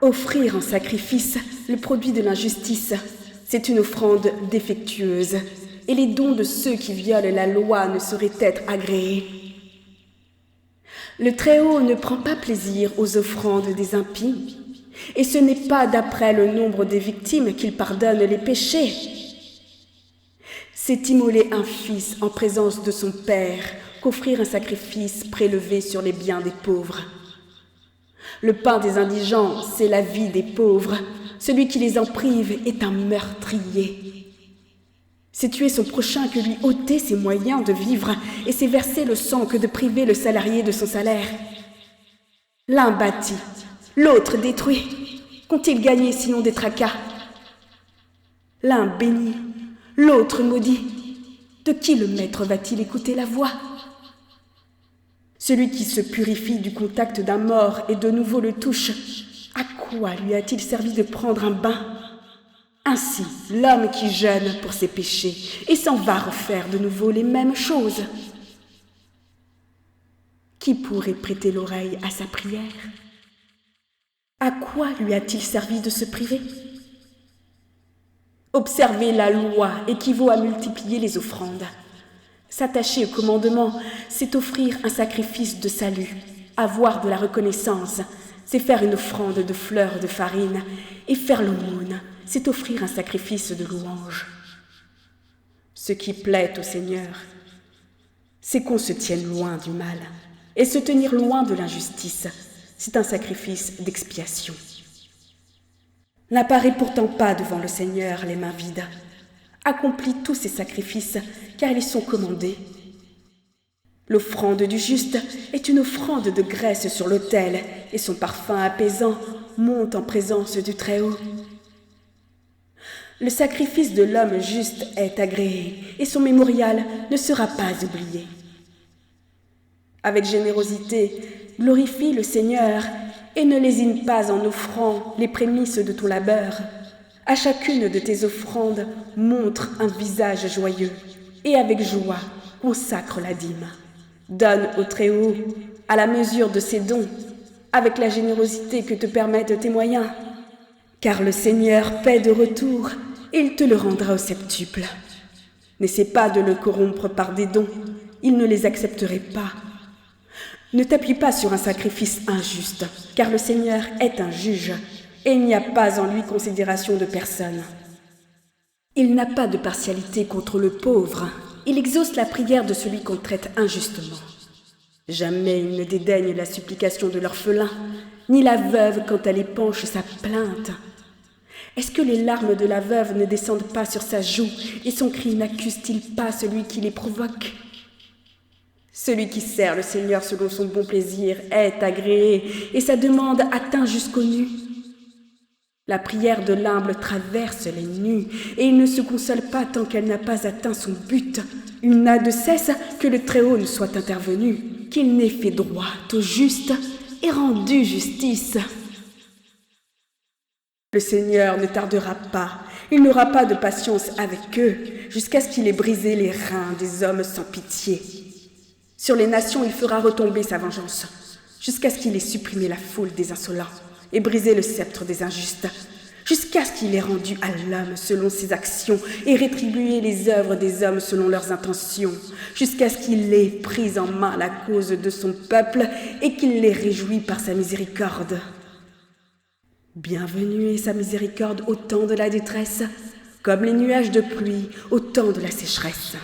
Offrir en sacrifice le produit de l'injustice, c'est une offrande défectueuse, et les dons de ceux qui violent la loi ne sauraient être agréés. Le Très-Haut ne prend pas plaisir aux offrandes des impies, et ce n'est pas d'après le nombre des victimes qu'il pardonne les péchés. C'est immoler un fils en présence de son père qu'offrir un sacrifice prélevé sur les biens des pauvres. Le pain des indigents, c'est la vie des pauvres. Celui qui les en prive est un meurtrier. C'est tuer son prochain que lui ôter ses moyens de vivre, et c'est verser le sang que de priver le salarié de son salaire. L'un bâtit, l'autre détruit. Qu'ont-ils gagné sinon des tracas? L'un bénit, l'autre maudit. De qui le maître va-t-il écouter la voix? Celui qui se purifie du contact d'un mort et de nouveau le touche, à quoi lui a-t-il servi de prendre un bain? Ainsi, l'homme qui jeûne pour ses péchés et s'en va refaire de nouveau les mêmes choses. Qui pourrait prêter l'oreille à sa prière? À quoi lui a-t-il servi de se priver? Observer la loi équivaut à multiplier les offrandes. S'attacher au commandement, c'est offrir un sacrifice de salut. Avoir de la reconnaissance, c'est faire une offrande de fleurs de farine. Et faire l'aumône, c'est offrir un sacrifice de louange. Ce qui plaît au Seigneur, c'est qu'on se tienne loin du mal. Et se tenir loin de l'injustice, c'est un sacrifice d'expiation. N'apparaît pourtant pas devant le Seigneur les mains vides. Accomplis tous ces sacrifices, car ils sont commandés. L'offrande du juste est une offrande de graisse sur l'autel, et son parfum apaisant monte en présence du Très-Haut. Le sacrifice de l'homme juste est agréé, et son mémorial ne sera pas oublié. Avec générosité, glorifie le Seigneur, et ne lésine pas en offrant les prémices de ton labeur. À chacune de tes offrandes, montre un visage joyeux, et avec joie, consacre la dîme. Donne au Très-Haut, à la mesure de ses dons, avec la générosité que te permettent tes moyens. Car le Seigneur paie de retour, et il te le rendra au septuple. N'essaie pas de le corrompre par des dons, il ne les accepterait pas. Ne t'appuie pas sur un sacrifice injuste, car le Seigneur est un juge, et il n'y a pas en lui considération de personne. Il n'a pas de partialité contre le pauvre, il exauce la prière de celui qu'on traite injustement. Jamais il ne dédaigne la supplication de l'orphelin, ni la veuve quand elle épanche sa plainte. Est-ce que les larmes de la veuve ne descendent pas sur sa joue, et son cri n'accuse-t-il pas celui qui les provoque? Celui qui sert le Seigneur selon son bon plaisir est agréé, et sa demande atteint jusqu'aux nues. La prière de l'humble traverse les nues, et il ne se console pas tant qu'elle n'a pas atteint son but. Il n'a de cesse que le Très-Haut ne soit intervenu, qu'il n'ait fait droit au juste et rendu justice. Le Seigneur ne tardera pas, il n'aura pas de patience avec eux, jusqu'à ce qu'il ait brisé les reins des hommes sans pitié. Sur les nations, il fera retomber sa vengeance, jusqu'à ce qu'il ait supprimé la foule des insolents et brisé le sceptre des injustes, jusqu'à ce qu'il ait rendu à l'homme selon ses actions et rétribué les œuvres des hommes selon leurs intentions, jusqu'à ce qu'il ait pris en main la cause de son peuple et qu'il l'ait réjoui par sa miséricorde. Bienvenue est sa miséricorde au temps de la détresse, comme les nuages de pluie au temps de la sécheresse.